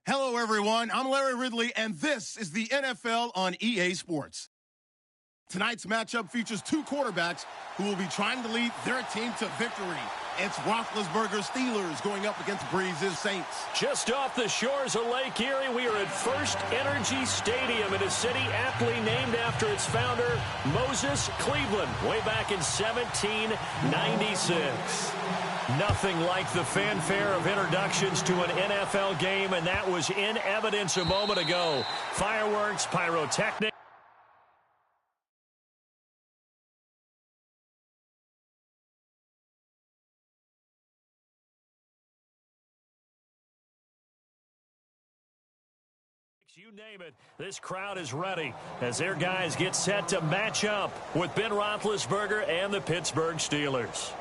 Hello, everyone. I'm Larry Ridley, and this is the NFL on EA Sports. Tonight's matchup features two quarterbacks who will be trying to lead their team to victory. It's Roethlisberger's Steelers going up against Breeze's Saints. Just off the shores of Lake Erie, we are at First Energy Stadium in a city aptly named after its founder, Moses Cleveland, way back in 1796. Nothing like the fanfare of introductions to an NFL game, and that was in evidence a moment ago. Fireworks, pyrotechnics. You name it, this crowd is ready as their guys get set to match up with Ben Roethlisberger and the Pittsburgh Steelers.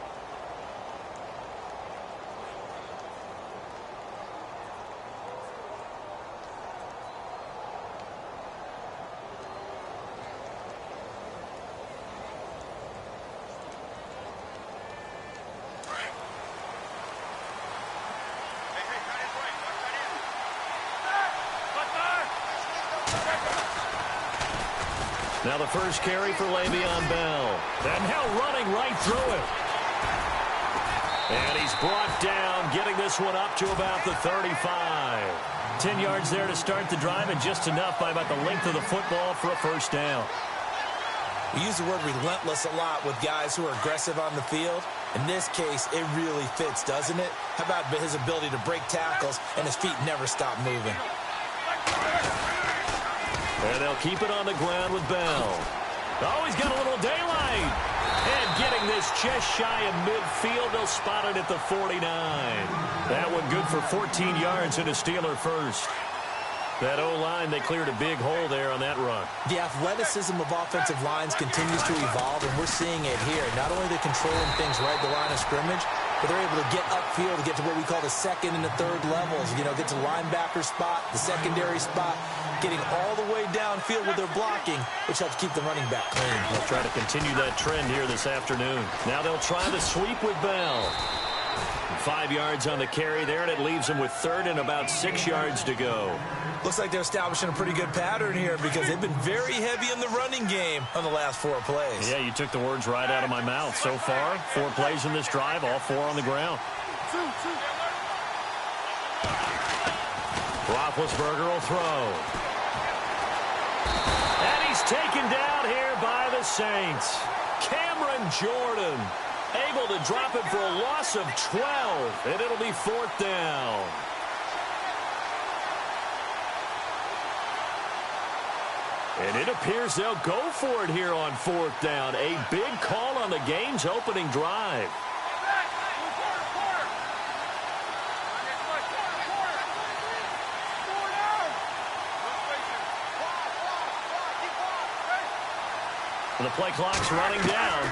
Now the first carry for Le'Veon Bell. And now running right through it. And he's brought down, getting this one up to about the 35. 10 yards there to start the drive, and just enough by about the length of the football for a first down. We use the word relentless a lot with guys who are aggressive on the field. In this case, it really fits, doesn't it? How about his ability to break tackles and his feet never stop moving? And they'll keep it on the ground with Bell. Oh, he's got a little daylight. And getting this just shy of midfield, they'll spot it at the 49. That one good for 14 yards and a Steeler first. That O-line, they cleared a big hole there on that run. The athleticism of offensive lines continues to evolve, and we're seeing it here. Not only are they controlling things right at the line of scrimmage, but they're able to get upfield to get to what we call the second and the third levels. You know, get to linebacker spot, the secondary spot, getting all the way downfield with their blocking, which helps keep the running back clean. They'll try to continue that trend here this afternoon. Now they'll try the sweep with Bell. 5 yards on the carry there, and it leaves them with third and about 6 yards to go. Looks like they're establishing a pretty good pattern here because they've been very heavy in the running game on the last 4 plays. Yeah, you took the words right out of my mouth. So far, 4 plays in this drive, all 4 on the ground. Roethlisberger will throw. And he's taken down here by the Saints. Cameron Jordan able to drop it for a loss of 12, and it'll be 4th down. And it appears they'll go for it here on 4th down. A big call on the game's opening drive. The play clock's running down.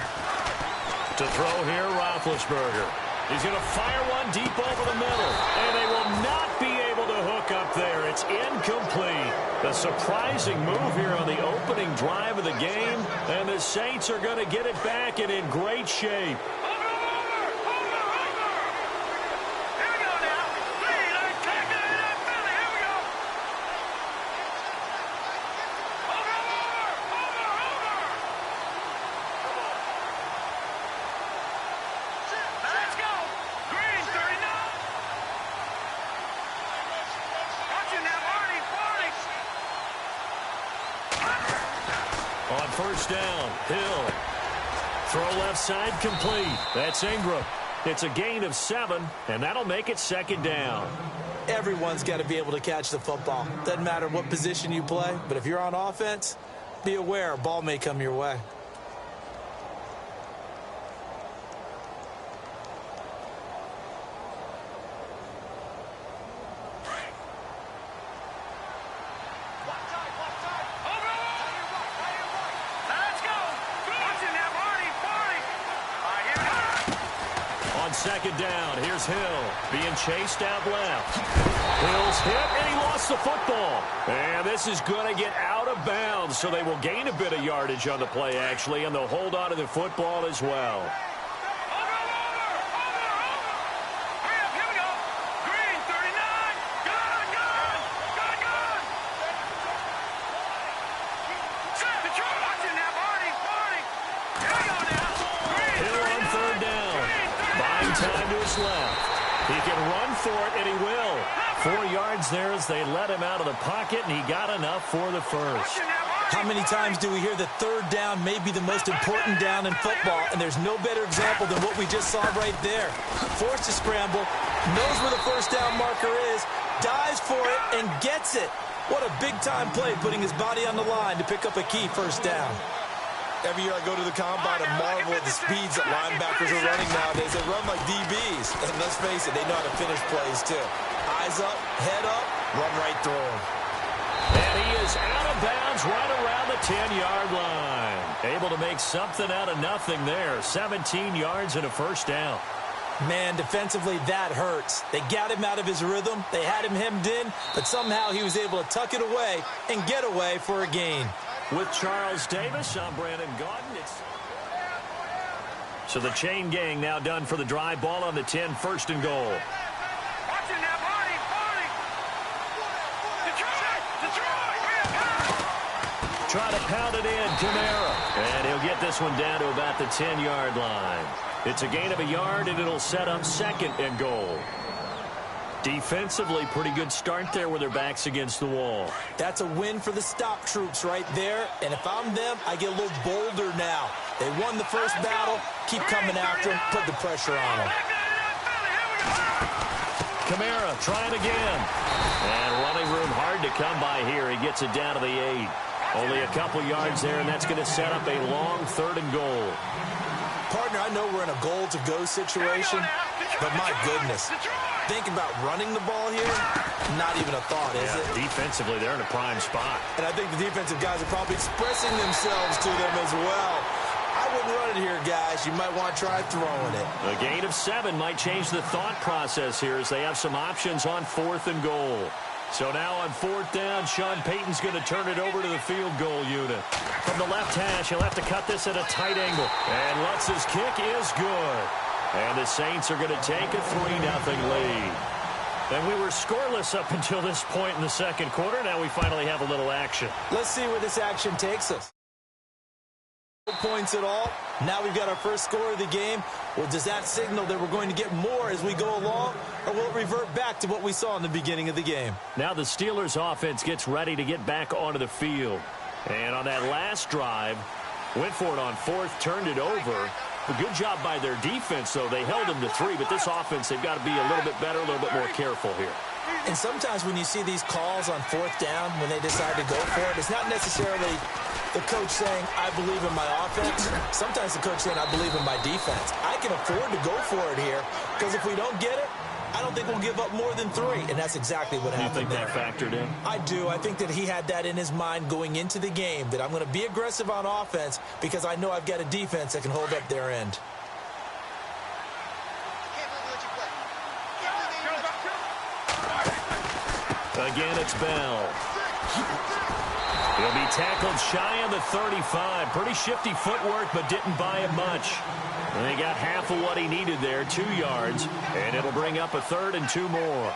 To throw here, Roethlisberger. He's going to fire one deep over the middle. And they will not be able to hook up there. It's incomplete. A surprising move here on the opening drive of the game. And the Saints are going to get it back and in great shape. On first down, Hill. Throw left side complete. That's Ingram. It's a gain of 7, and that'll make it 2nd down. Everyone's got to be able to catch the football. Doesn't matter what position you play, but if you're on offense, be aware a ball may come your way. Second down, here's Hill being chased out left. Hill's hit, and he lost the football. And this is going to get out of bounds, so they will gain a bit of yardage on the play, actually, and they'll hold on to the football as well. time to his left. He can run for it, and he will. 4 yards there as they let him out of the pocket, and he got enough for the first. How many times do we hear that third down may be the most important down in football, and there's no better example than what we just saw right there. Forced to scramble, knows where the first down marker is, dives for it, and gets it. What a big-time play, putting his body on the line to pick up a key first down. Every year I go to the combine and marvel at the speeds that linebackers are running nowadays. They run like DBs, and let's face it, they know how to finish plays too. Eyes up, head up, run right through them. And he is out of bounds right around the 10-yard line. Able to make something out of nothing there. 17 yards and a first down. Man, defensively, that hurts. They got him out of his rhythm. They had him hemmed in, but somehow he was able to tuck it away and get away for a gain. With Charles Davis, I'm Brandon Gaudin. So the chain gang now done for the drive. Ball on the 10, 1st and goal. Try to pound it in, Camara. And he'll get this one down to about the 10-yard line. It's a gain of a yard, and it'll set up 2nd and goal. Defensively, pretty good start there with their backs against the wall. That's a win for the stop troops right there. And if I'm them, I get a little bolder now. They won the first battle. Keep coming after them. Put the pressure on them. Camara trying again. And running room hard to come by here. He gets it down to the 8. Only a couple yards there, and that's going to set up a long 3rd and goal. Partner, I know we're in a goal-to-go situation, but my goodness. Think about running the ball here, not even a thought, is it? Defensively, they're in a prime spot. And I think the defensive guys are probably expressing themselves to them as well. I wouldn't run it here, guys. You might want to try throwing it. A gain of 7 might change the thought process here as they have some options on 4th and goal. So now on 4th down, Sean Payton's going to turn it over to the field goal unit. From the left hash, he'll have to cut this at a tight angle. And Lutz's kick is good. And the Saints are going to take a 3-0 lead. And we were scoreless up until this point in the 2nd quarter. Now we finally have a little action. Let's see where this action takes us. No points at all. Now we've got our first score of the game. Well, does that signal that we're going to get more as we go along? Or will it revert back to what we saw in the beginning of the game? Now the Steelers offense gets ready to get back onto the field. And on that last drive, went for it on 4th, turned it over. A good job by their defense, though. They held them to 3, but this offense, they've got to be a little bit better, a little bit more careful here. And sometimes when you see these calls on 4th down, when they decide to go for it, it's not necessarily the coach saying, I believe in my offense. Sometimes the coach saying, I believe in my defense. I can afford to go for it here, because if we don't get it, I don't think we'll give up more than 3, and that's exactly what happened there. You think that factored in? I do. I think that he had that in his mind going into the game, that I'm going to be aggressive on offense because I know I've got a defense that can hold up their end. Again, it's Bell. He'll be tackled shy of the 35. Pretty shifty footwork, but didn't buy him much. And they got half of what he needed there, 2 yards, and it'll bring up a 3rd and 2 more.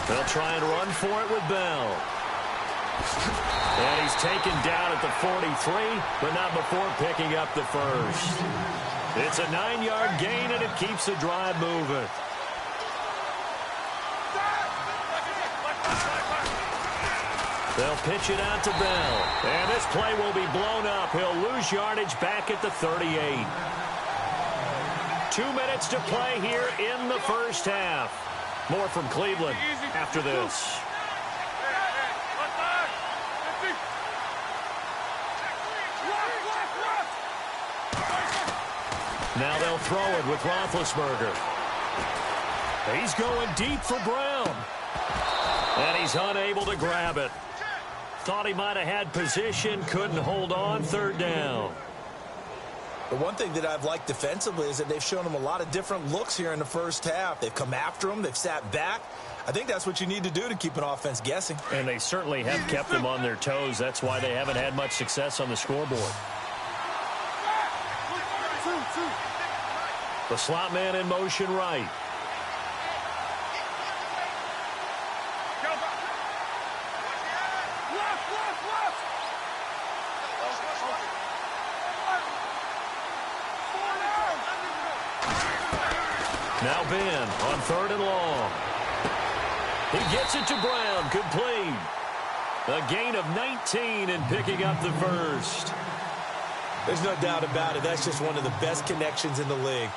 They'll try and run for it with Bell. And he's taken down at the 43, but not before picking up the first. It's a 9-yard gain, and it keeps the drive moving. They'll pitch it out to Bell. And this play will be blown up. He'll lose yardage back at the 38. 2 minutes to play here in the first half. More from Cleveland after this. Now they'll throw it with Roethlisberger. He's going deep for Brown. And he's unable to grab it. Thought he might have had position, couldn't hold on, 3rd down. The one thing that I've liked defensively is that they've shown him a lot of different looks here in the first half. They've come after him. They've sat back. I think that's what you need to do to keep an offense guessing. And they certainly have kept them on their toes. That's why they haven't had much success on the scoreboard. The slot man in motion right. Now Ben on 3rd and long. He gets it to Brown. Complete. A gain of 19 and picking up the first. There's no doubt about it. That's just one of the best connections in the league.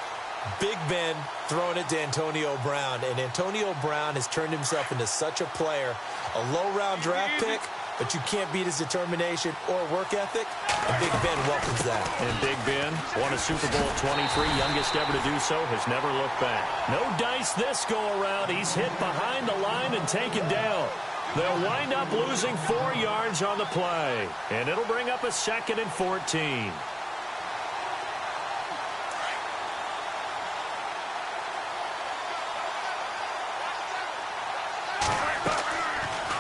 Big Ben throwing it to Antonio Brown. And Antonio Brown has turned himself into such a player. A low-round draft pick, but you can't beat his determination or work ethic. And Big Ben welcomes that. And Big Ben won a Super Bowl 23, youngest ever to do so, has never looked back. No dice this go-around. He's hit behind the line and taken down. They'll wind up losing 4 yards on the play. And it'll bring up a 2nd and 14.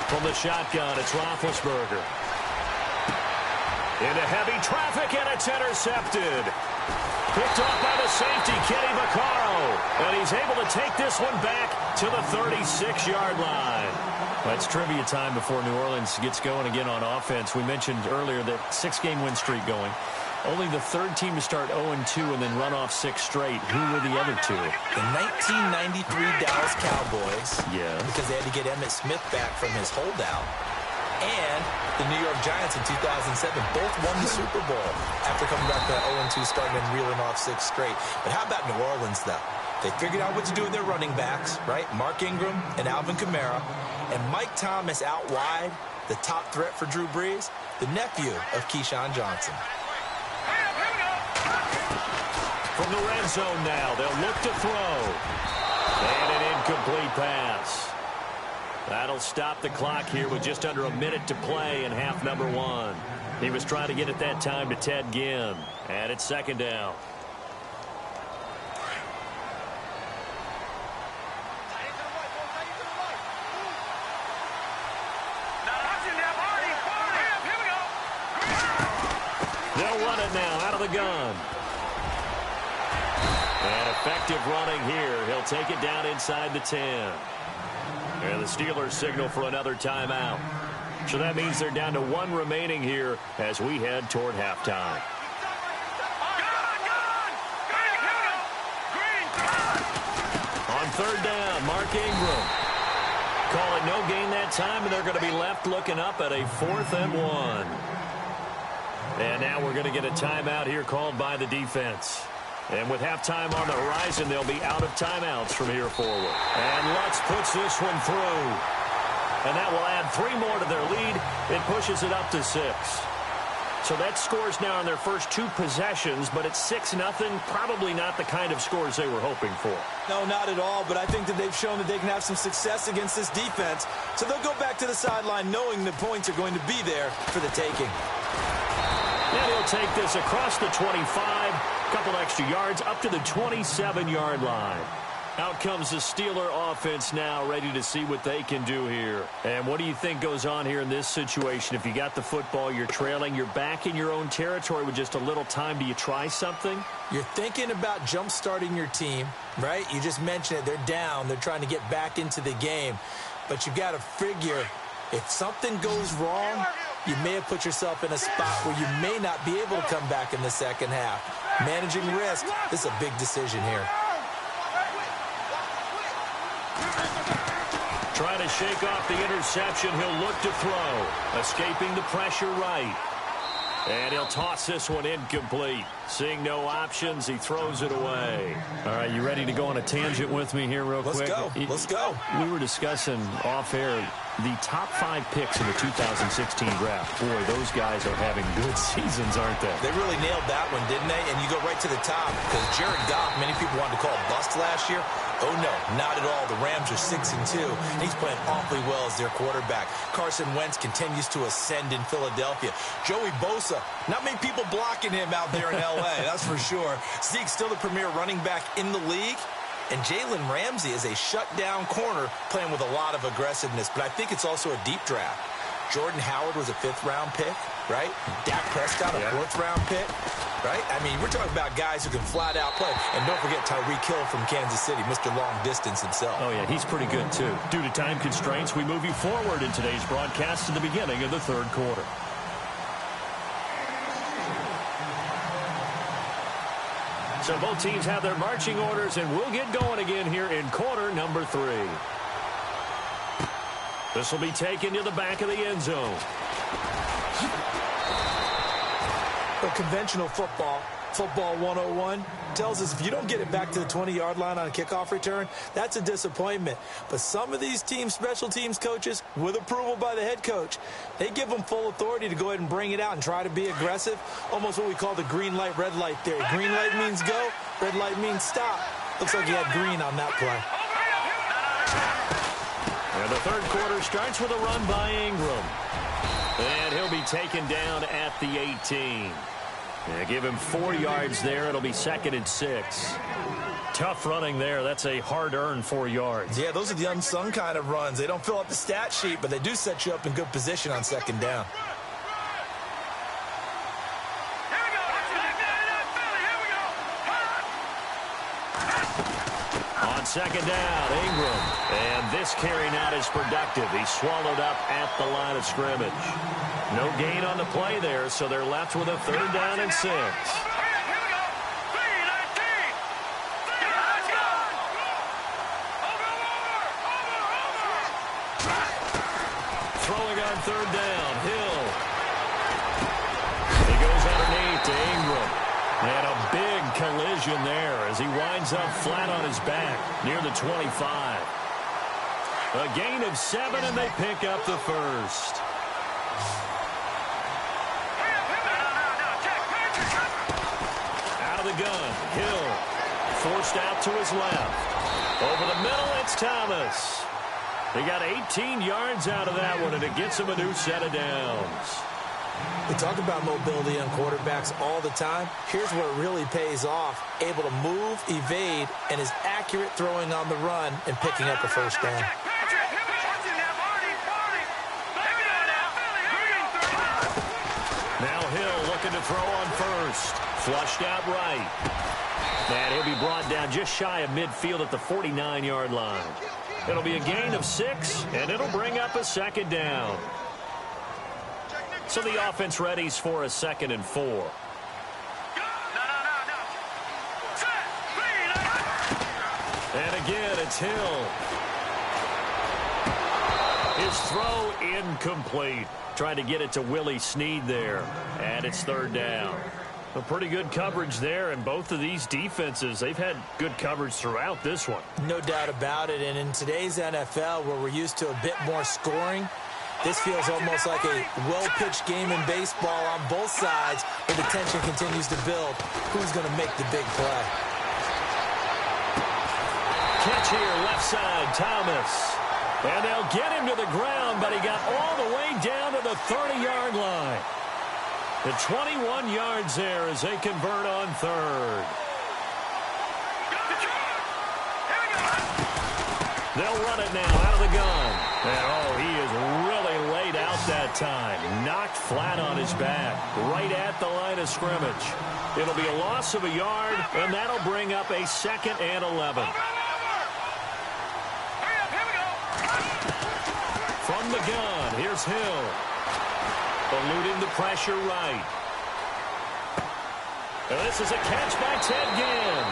From the shotgun, it's Roethlisberger. Into heavy traffic, and it's intercepted. Picked off by the safety, Kenny Vaccaro. And he's able to take this one back to the 36-yard line. That's trivia time before New Orleans gets going again on offense. We mentioned earlier that 6-game win streak going. Only the 3rd team to start 0-2 and then run off 6 straight. Who were the other 2? The 1993 Dallas Cowboys. Yes. Because they had to get Emmitt Smith back from his holdout. And the New York Giants in 2007 both won the Super Bowl after coming back to that 0-2 start and reeling off 6 straight. But how about New Orleans, though? They figured out what to do with their running backs, right? Mark Ingram and Alvin Kamara. And Mike Thomas out wide, the top threat for Drew Brees, the nephew of Keyshawn Johnson. From the red zone now, they'll look to throw. And an incomplete pass. That'll stop the clock here with just under a minute to play in half number 1. He was trying to get it that time to Ted Ginn. And it's 2nd down. They'll run it now out of the gun. And effective running here. He'll take it down inside the 10. And the Steelers signal for another timeout. So that means they're down to 1 remaining here as we head toward halftime. On 3rd down, Mark Ingram. Call it no gain that time, and they're going to be left looking up at a 4th and 1. And now we're going to get a timeout here called by the defense. And with halftime on the horizon, they'll be out of timeouts from here forward. And Lutz puts this one through. And that will add 3 more to their lead. It pushes it up to 6. So that scores now on their first 2 possessions, but it's 6-0. Probably not the kind of scores they were hoping for. No, not at all, but I think that they've shown that they can have some success against this defense. So they'll go back to the sideline knowing the points are going to be there for the taking. And he'll take this across the 25, a couple extra yards, up to the 27-yard line. Out comes the Steeler offense now, ready to see what they can do here. And what do you think goes on here in this situation? If you got the football, you're trailing, you're back in your own territory with just a little time. Do you try something? You're thinking about jump-starting your team, right? You just mentioned it. They're down. They're trying to get back into the game. But you've got to figure, if something goes wrong, you may have put yourself in a spot where you may not be able to come back in the second half. Managing risk, this is a big decision here. Trying to shake off the interception. He'll look to throw. Escaping the pressure right. And he'll toss this one incomplete. Seeing no options, he throws it away. All right, you ready to go on a tangent with me here real quick? Let's go. We were discussing off-air the top 5 picks in the 2016 draft. Boy, those guys are having good seasons, aren't they? They really nailed that one, didn't they? And you go right to the top because Jared Goff, many people wanted to call bust last year. Oh, no, not at all. The Rams are 6-2, and he's playing awfully well as their quarterback. Carson Wentz continues to ascend in Philadelphia. Joey Bosa, not many people blocking him out there in L.A., that's for sure. Zeke's still the premier running back in the league. And Jalen Ramsey is a shutdown corner playing with a lot of aggressiveness. But I think it's also a deep draft. Jordan Howard was a 5th-round pick, right? Dak Prescott, a 4th-round pick, right? I mean, we're talking about guys who can flat-out play. And don't forget Tyreek Hill from Kansas City, Mr. Long Distance himself. Oh, yeah, he's pretty good, too. Due to time constraints, we move you forward in today's broadcast to the beginning of the 3rd quarter. So both teams have their marching orders, and we'll get going again here in quarter number 3. This will be taken to the back of the end zone. Well, conventional football 101, tells us if you don't get it back to the 20-yard line on a kickoff return, that's a disappointment. But some of these teams, special teams coaches, with approval by the head coach, they give them full authority to go ahead and bring it out and try to be aggressive, almost what we call the green light, red light theory. Green light means go, red light means stop. Looks like he had green on that play. And the third quarter starts with a run by Ingram. And he'll be taken down at the 18. Yeah, give him 4 yards there. It'll be 2nd and 6. Tough running there. That's a hard-earned 4 yards. Yeah, those are the unsung kind of runs. They don't fill up the stat sheet, but they do set you up in good position on 2nd down. On 2nd down, Ingram. And this carry not as productive. He's swallowed up at the line of scrimmage. No gain on the play there, so they're left with a 3rd down and 6. Throwing on 3rd down, Hill. He goes underneath to Ingram. And a big collision there as he winds up flat on his back near the 25. A gain of 7, and they pick up the first. Out of the gun, Hill forced out to his left. Over the middle, it's Thomas. They got 18 yards out of that one, and it gets him a new set of downs. We talk about mobility on quarterbacks all the time. Here's where it really pays off. Able to move, evade, and is accurate throwing on the run and picking up a first down. Now Hill looking to throw on first. Flushed out right. And he'll be brought down just shy of midfield at the 49-yard line. It'll be a gain of 6, and it'll bring up a 2nd down. So the offense readies for a 2nd and 4. And again, it's Hill. His throw incomplete. Trying to get it to Willie Snead there. And it's 3rd down. A pretty good coverage there, and both of these defenses, they've had good coverage throughout this one. No doubt about it, and in today's NFL, where we're used to a bit more scoring, this feels almost like a well-pitched game in baseball on both sides, where the tension continues to build. Who's going to make the big play? Catch here, left side, Thomas. And they'll get him to the ground, but he got all the way down to the 30-yard line. The 21 yards there as they convert on 3rd. They'll run it now out of the gun. And, oh, he is really laid out that time. Knocked flat on his back, right at the line of scrimmage. It'll be a loss of a yard, and that'll bring up a 2nd and 11. From the gun, here's Hill. Eluding the pressure right. And this is a catch by Ted Ginn.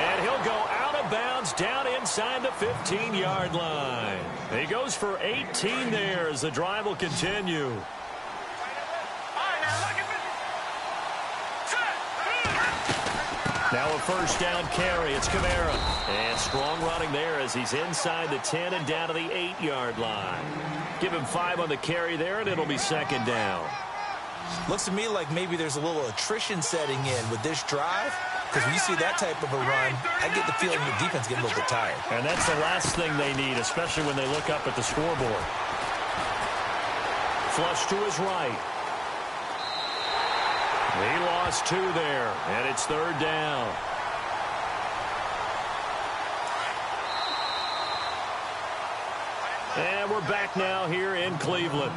And he'll go out of bounds down inside the 15-yard line. He goes for 18 there as the drive will continue. Now a 1st down carry. It's Kamara. And strong running there as he's inside the 10 and down to the 8-yard line. Give him 5 on the carry there, and it'll be 2nd down. Looks to me like maybe there's a little attrition setting in with this drive, because when you see that type of a run, I get the feeling the defense getting a little bit tired. And that's the last thing they need, especially when they look up at the scoreboard. Flush to his right. He lost 2 there, and it's 3rd down. And we're back now here in Cleveland.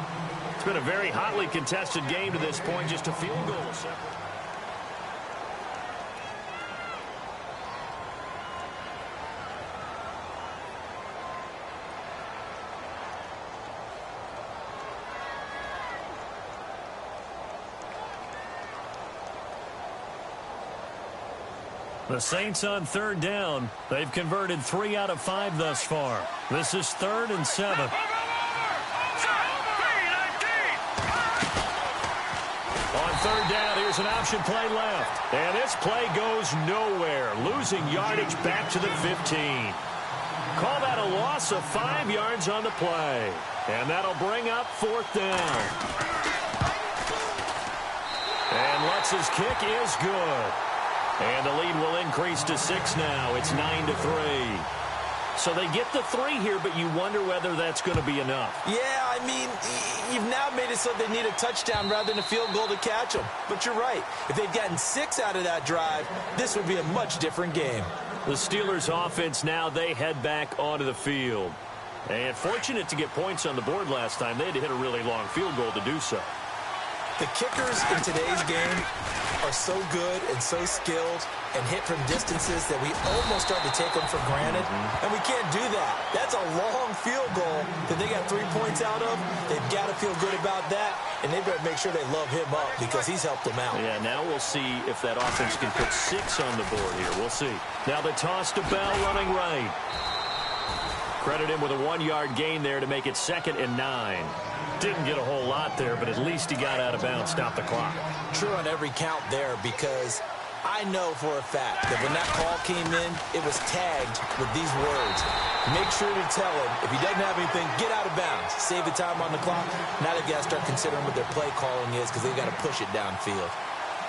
It's been a very hotly contested game to this point, just a field goal separate. The Saints on third down. They've converted 3 out of 5 thus far. This is 3rd and 7. On third down, here's an option play left. And this play goes nowhere, losing yardage back to the 15. Call that a loss of 5 yards on the play. And that'll bring up 4th down. And Lutz's kick is good. And the lead will increase to 6 now. It's 9-3. So they get the 3 here, but you wonder whether that's going to be enough. Yeah, I mean, you've now made it so they need a touchdown rather than a field goal to catch them. But you're right. If they'd gotten 6 out of that drive, this would be a much different game. The Steelers offense now, they head back onto the field. And fortunate to get points on the board last time. They had to hit a really long field goal to do so. The kickers in today's game are so good and so skilled and hit from distances that we almost start to take them for granted. And we can't do that. That's a long field goal that they got 3 points out of. They've got to feel good about that, and they better make sure they love him up because he's helped them out. Yeah, now we'll see if that offense can put 6 on the board here. We'll see. Now the toss to Bell running right. Credit him with a 1-yard gain there to make it 2nd and 9. Didn't get a whole lot there, but at least he got out of bounds, stopped the clock. True on every count there, because I know for a fact that when that call came in, it was tagged with these words. Make sure to tell him, if he doesn't have anything, get out of bounds. Save the time on the clock. Now they've got to start considering what their play calling is because they've got to push it downfield.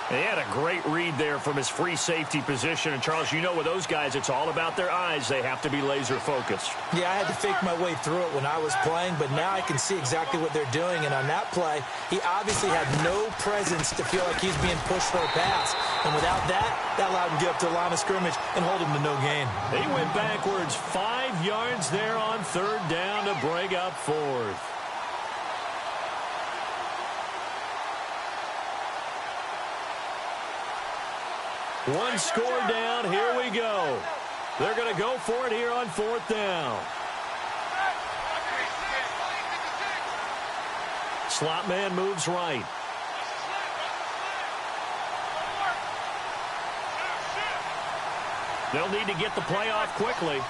He had a great read there from his free safety position. And, Charles, you know with those guys, it's all about their eyes. They have to be laser-focused. Yeah, I had to fake my way through it when I was playing, but now I can see exactly what they're doing. And on that play, he obviously had no presence to feel like he's being pushed for a pass. And without that, that allowed him to get up to the line of scrimmage and hold him to no gain. He went backwards 5 yards there on third down to break up 4th. One score down. Here we go. They're going to go for it here on 4th down. Slot man moves right. They'll need to get the play off quickly.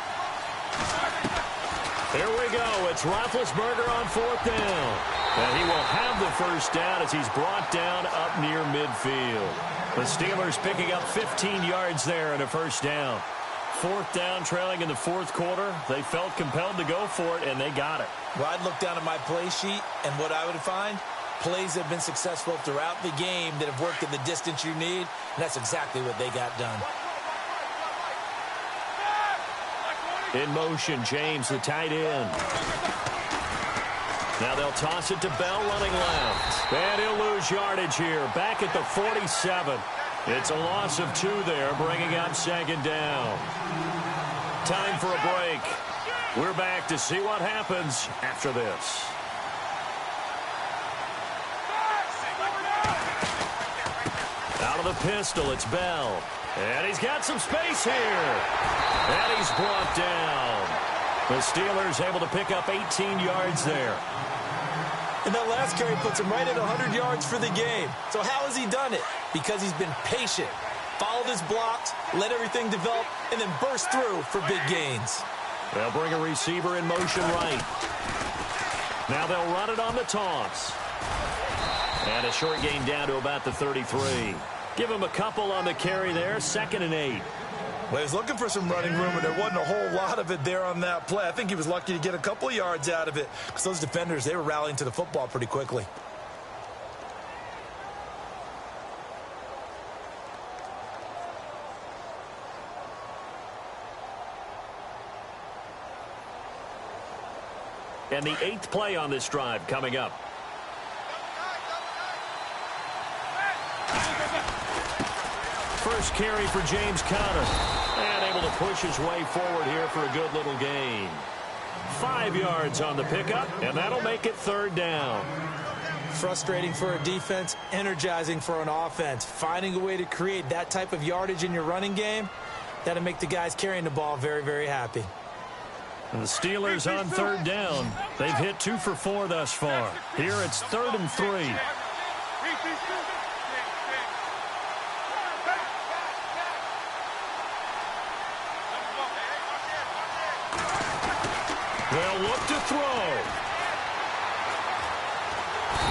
Here we go. It's Roethlisberger on 4th down. And he will have the first down as he's brought down up near midfield. The Steelers picking up 15 yards there and a first down. 4th down, trailing in the 4th quarter. They felt compelled to go for it, and they got it. Well, I'd look down at my play sheet, and what I would find, plays that have been successful throughout the game that have worked in the distance you need, and that's exactly what they got done. In motion, James, the tight end. Now they'll toss it to Bell running left. And he'll lose yardage here. Back at the 47. It's a loss of 2 there, bringing up 2nd down. Time for a break. We're back to see what happens after this. Out of the pistol, it's Bell. And he's got some space here. And he's brought down. The Steelers able to pick up 18 yards there. And that last carry puts him right at 100 yards for the game. So how has he done it? Because he's been patient, followed his blocks, let everything develop, and then burst through for big gains. They'll bring a receiver in motion right. Now they'll run it on the toss. And a short gain down to about the 33. Give him a couple on the carry there, 2nd and 8. Well, he was looking for some running room, and there wasn't a whole lot of it there on that play. I think he was lucky to get a couple of yards out of it because those defenders, they were rallying to the football pretty quickly. And the 8th play on this drive coming up. First carry for James Conner. And able to push his way forward here for a good little gain. 5 yards on the pickup, and that'll make it 3rd down. Frustrating for a defense, energizing for an offense. Finding a way to create that type of yardage in your running game, that'll make the guys carrying the ball very, very happy. And the Steelers on 3rd down. They've hit 2 for 4 thus far. Here it's 3rd and 3. They'll look to throw.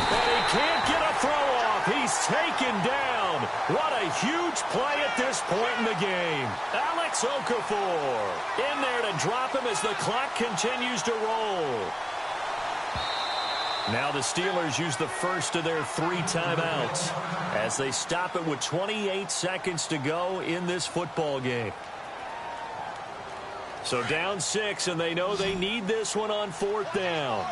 And he can't get a throw off. He's taken down. What a huge play at this point in the game. Alex Okafor in there to drop him as the clock continues to roll. Now the Steelers use the first of their 3 timeouts as they stop it with 28 seconds to go in this football game. So down 6, and they know they need this one on 4th down.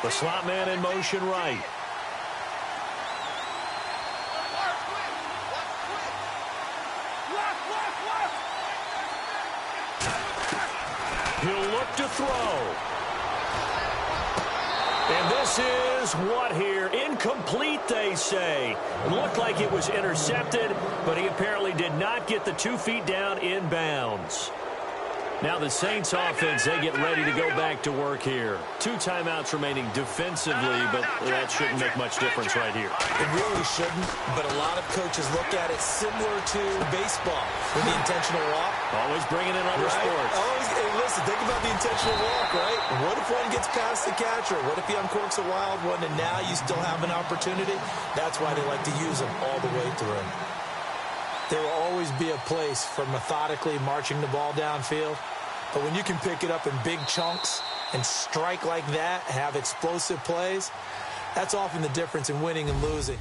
The slot man in motion right. He'll look to throw. And this is what here? Incomplete, they say. It looked like it was intercepted, but he apparently did not get the 2 feet down in bounds. Now the Saints offense, they get ready to go back to work here. 2 timeouts remaining defensively, but that shouldn't make much difference right here. It really shouldn't, but a lot of coaches look at it similar to baseball with the intentional walk. Always bringing in other sports. Always, hey, listen, think about the intentional walk, right? What if one gets past the catcher? What if he uncorks a wild one and now you still have an opportunity? That's why they like to use them all the way through. There will always be a place for methodically marching the ball downfield. But when you can pick it up in big chunks and strike like that, have explosive plays, that's often the difference in winning and losing.